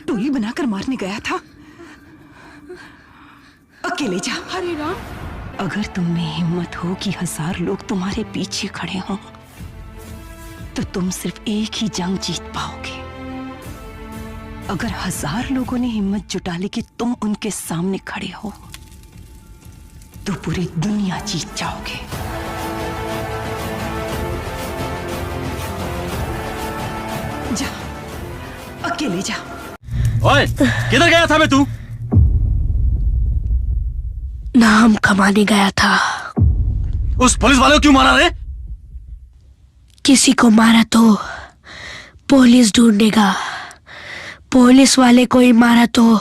टोली बनाकर मारने गया था। अकेले जा। हरे राम। अगर तुम में हिम्मत हो कि 1000 लोग तुम्हारे पीछे खड़े हों, तो तुम सिर्फ एक ही जंग जीत पाओगे। अगर 1000 लोगों ने हिम्मत जुटा ली कि तुम उनके सामने खड़े हो, तो पूरी दुनिया जीत जाओगे। जा, अकेले जा। ओए, किधर गया था बे तू? नाम कमाने गया था। उस पुलिस वाले को क्यों मारा रे? किसी को मारा तो पुलिस ढूंढेगा, पुलिस वाले को ही मारा तो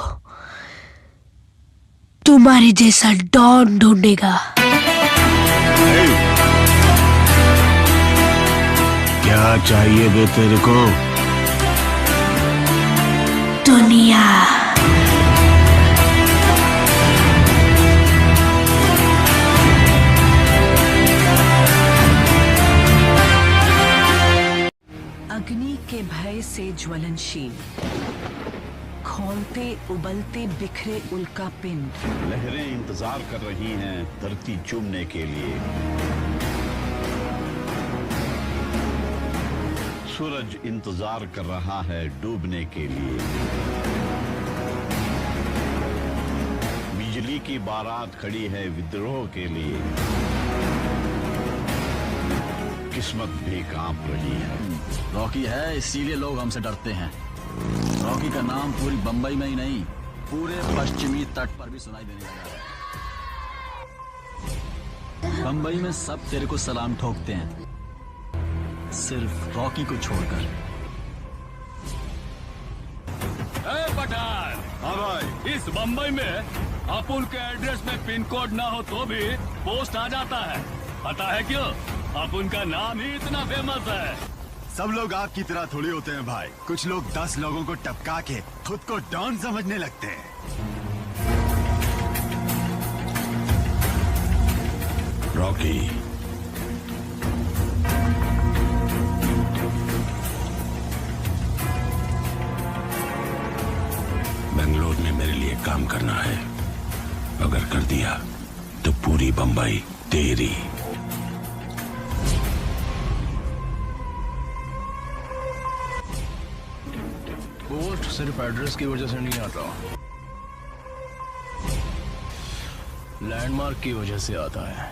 तुम्हारे जैसा डॉन ढूंढेगा। क्या चाहिए बे तेरे को? दुनिया। अग्नि के भय से ज्वलनशील, खौलते उबलते बिखरे उल्का पिंड। लहरें इंतजार कर रही हैं धरती चूमने के लिए। सूरज इंतजार कर रहा है डूबने के लिए। बिजली की बारात खड़ी है विद्रोह के लिए। किस्मत भी कांप रही है। रॉकी है, इसीलिए लोग हमसे डरते हैं। रॉकी का नाम पूरी बंबई में ही नहीं, पूरे पश्चिमी तट पर भी सुनाई देने लगा है। बंबई में सब तेरे को सलाम ठोकते हैं, सिर्फ रॉकी को छोड़कर। पठान, हाँ भाई। इस बंबई में अपुल के एड्रेस में पिन कोड ना हो तो भी पोस्ट आ जाता है। पता है क्यों? अपुल का नाम ही इतना फेमस है। सब लोग आपकी तरह थोड़ी होते हैं भाई। कुछ लोग 10 लोगों को टपका के खुद को डॉन समझने लगते हैं। रॉकी, बेंगलोर में मेरे लिए काम करना है। अगर कर दिया तो पूरी बंबई तेरी। पोस्ट सिर्फ एड्रेस की वजह से नहीं आता, लैंडमार्क की वजह से आता है।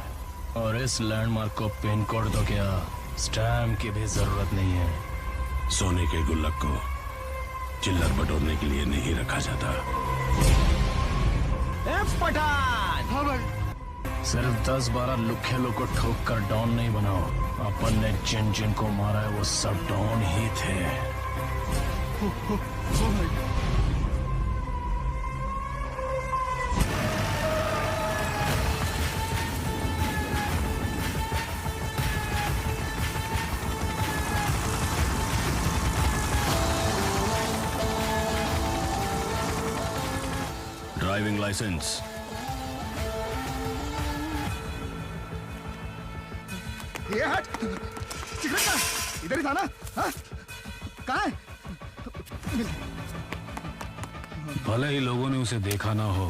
और इस लैंडमार्क को पिन कोड तो क्या, स्टैम्प की भी जरूरत नहीं है। सोने के गुल्लक को चिल्लर बटोरने के लिए नहीं रखा जाता। पठान! हाँ भाई। सिर्फ 10-12 लुखे लोग को ठोक कर डॉन नहीं बनाओ। अपन ने जिन जिन को मारा है वो सब डॉन ही थे। Driving licence. ये हट। सिगरेट का इधर ही था ना? हाँ? कहाँ है? भले ही लोगों ने उसे देखा ना हो।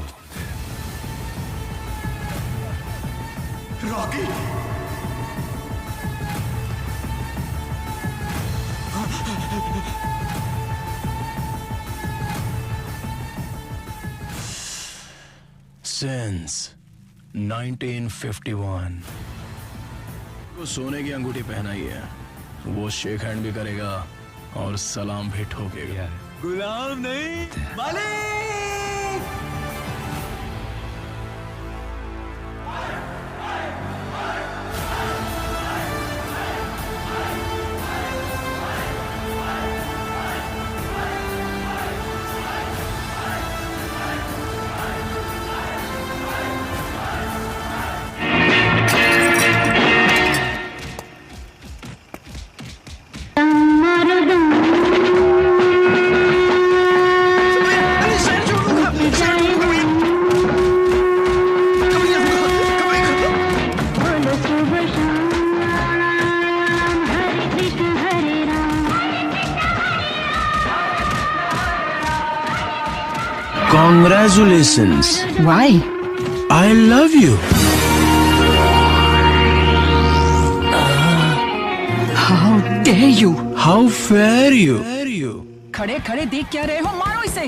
रॉकी। सिंस 1951 वो सोने की अंगूठी पहनाई है। वो शेक हैंड भी करेगा और सलाम भी ठोकेगा। गुलाम नहीं, मालिक। Congratulations. Why? I love you. How dare you? How fair you. खड़े खड़े देख क्या रहे हो? मारो इसे।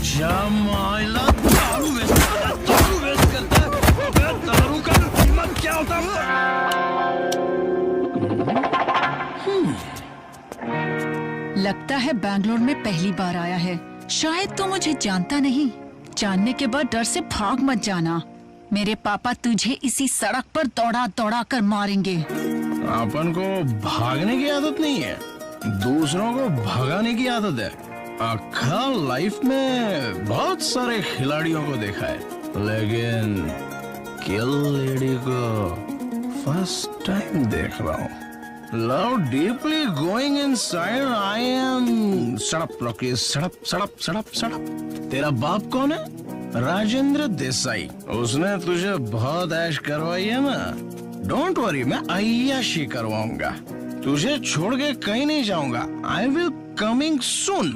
जमाइला दारू वेस्ट करता है। दारू का कीमत क्या होता है? लगता है बैंगलोर में पहली बार आया है। शायद तो मुझे जानता नहीं। जानने के बाद डर से भाग मत जाना। मेरे पापा तुझे इसी सड़क पर दौड़ा दौड़ा कर मारेंगे। अपन को भागने की आदत नहीं है, दूसरों को भगाने की आदत है। अक्खा लाइफ में बहुत सारे खिलाड़ियों को देखा है, लेकिन किल लेडी को फर्स्ट टाइम देख रहा हूँ। Love deeply going inside. I am सड़प रॉकी, सड़प। तेरा बाप कौन है? राजेंद्र देसाई। उसने तुझे बहुत ऐश करवाई है ना? डोंट वरी, मैं अय्याशी करवाऊंगा। तुझे छोड़ के कहीं नहीं जाऊंगा। I will coming soon.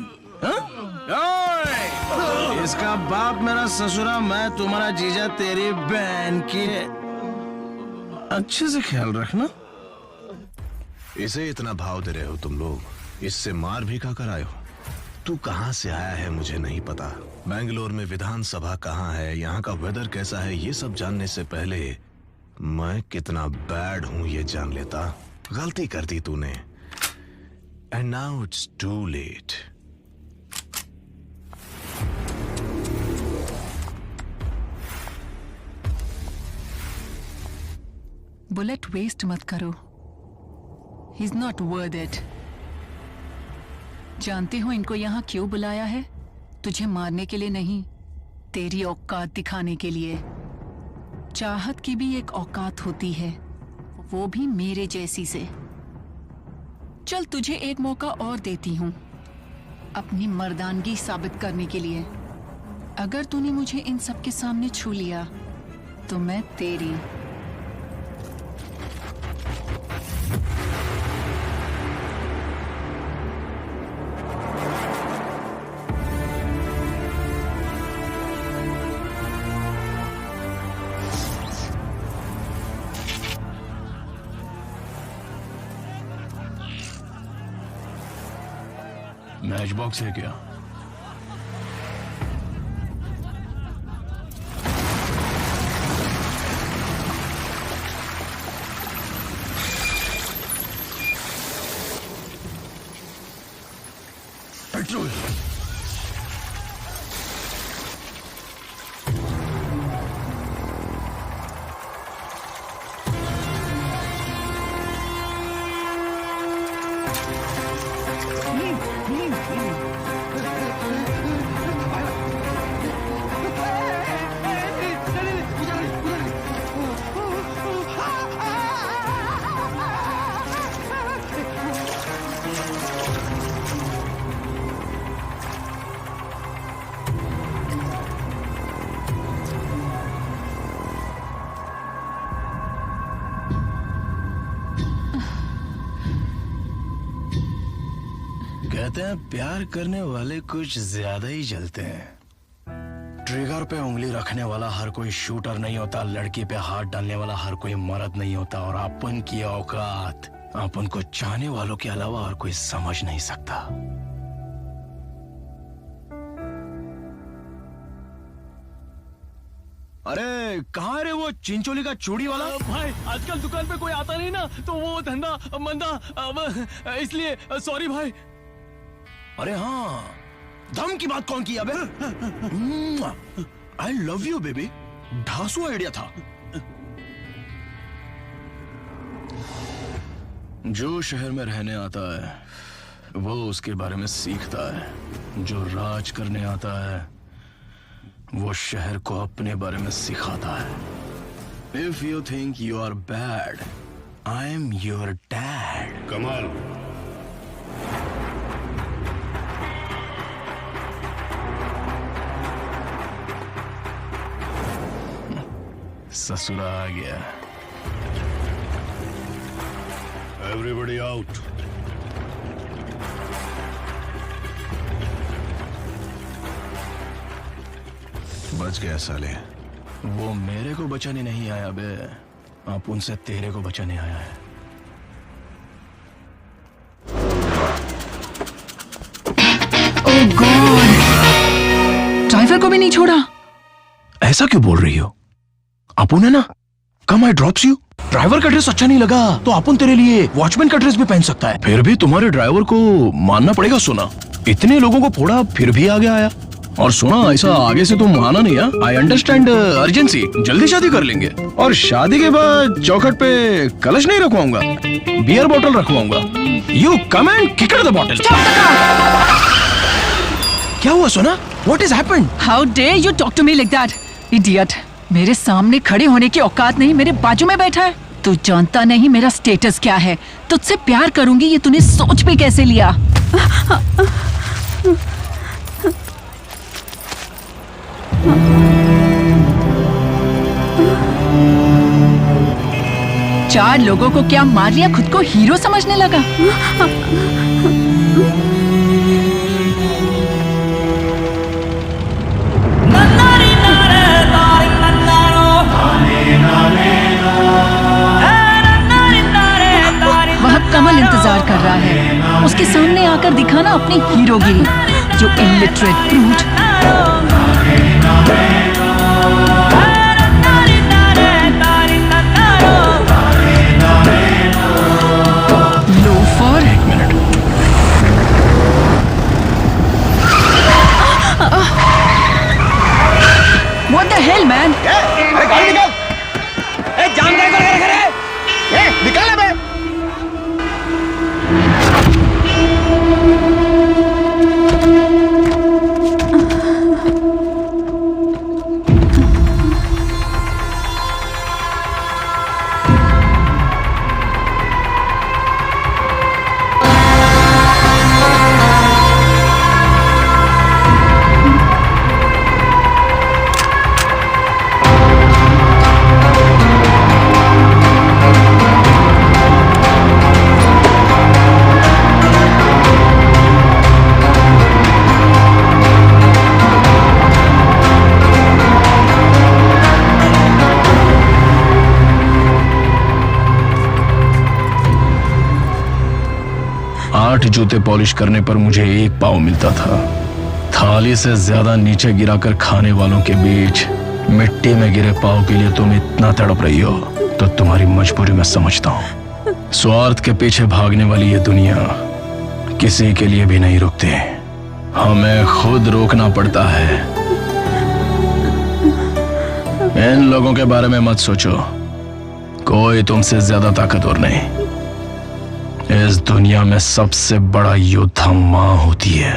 इसका बाप मेरा ससुरा, मैं तुम्हारा जीजा, तेरी बहन की। अच्छे से ख्याल रखना। इसे इतना भाव दे रहे हो तुम लोग, इससे मार भी खाकर आए हो। तू कहाँ से आया है मुझे नहीं पता। बेंगलोर में विधानसभा कहाँ है, यहाँ का वेदर कैसा है, ये सब जानने से पहले मैं कितना बैड हूँ ये जान लेता। गलती कर दी तूने, and now it's too late. Bullet waste मत करो। He's not worth it. जानते हो इनको यहाँ क्यों बुलाया है? तुझे मारने के लिए नहीं, तेरी औकात दिखाने के लिए। चाहत की भी एक औकात होती है, वो भी मेरे जैसी से। चल तुझे एक मौका और देती हूँ अपनी मर्दानगी साबित करने के लिए। अगर तूने मुझे इन सब के सामने छू लिया तो मैं तेरी। मैच बॉक्स है क्या? पेट्रोल। कहते हैं प्यार करने वाले कुछ ज्यादा ही जलते हैं। ट्रिगर पे उंगली रखने वाला हर कोई शूटर नहीं होता, लड़की पे हाथ डालने वाला हर कोई मर्द नहीं होता, और अपन की औकात अपन को चाहने वालों के अलावा और कोई समझ नहीं सकता। अरे कहाँ है रे वो चिंचोली का चूड़ी वाला? भाई आजकल दुकान पे कोई आता नहीं ना, तो वो धंधा मंदा, इसलिए सॉरी भाई। अरे हाँ, दम की बात कौन की अबे? आई लव यू बेबी, ढासू आइडिया था। जो शहर में रहने आता है वो उसके बारे में सीखता है, जो राज करने आता है वो शहर को अपने बारे में सिखाता है। If you think you are bad, I am your dad. कमाल, ससुरा आ गया। Everybody out. बच गया साले। वो मेरे को बचाने नहीं आया बे, आप उनसे तेरे को बचाने आया है। ओह गॉड, ड्राइवर को भी नहीं छोड़ा। ऐसा क्यों बोल रही हो? अपुन है ना, कम आई ड्रॉप्स यू। ड्राइवर का ड्रेस अच्छा नहीं लगा तो अपुन तेरे लिए वॉचमैन का ड्रेस भी पहन सकता है। फिर भी तुम्हारे ड्राइवर को मानना पड़ेगा। सुना, इतने लोगों को फोड़ा फिर भी आगे आया। और सुना, ऐसा आगे से तुम आना नहीं। आई अंडरस्टैंड अर्जेंसी, जल्दी शादी कर लेंगे और शादी के बाद चौखट पे कलश नहीं रखवाऊंगा, बियर बोतल रखवाऊंगा। You come and kick the bottle. क्या हुआ सोना? What is happened? How dare you talk to me like that, idiot. मेरे सामने खड़े होने की औकात नहीं, मेरे बाजू में बैठा है। तू जानता नहीं मेरा स्टेटस क्या है। तुझसे प्यार करूंगी ये तूने सोच भी कैसे लिया? चार लोगों को क्या मार लिया, खुद को हीरो समझने लगा। वह कमल इंतजार कर रहा है, उसके सामने आकर दिखाना अपनी हीरोगिरी। जो इलिटरेट ब्रूट। लोफर। एक minute. What the hell, man? अरे गाड़ी निकाल। जाम निकाल बे। जूते पॉलिश करने पर मुझे एक पाव मिलता था। थाली से ज्यादा नीचे गिराकर खाने वालों के बीच मिट्टी में गिरे पाव के लिए तुम इतना तड़प रही हो तो तुम्हारी मजबूरी मैं समझता हूँ। स्वार्थ के पीछे भागने वाली ये दुनिया किसी के लिए भी नहीं रुकती, हमें खुद रोकना पड़ता है। इन लोगों के बारे में मत सोचो, कोई तुमसे ज्यादा ताकतवर नहीं। इस दुनिया में सबसे बड़ा योद्धा माँ होती है।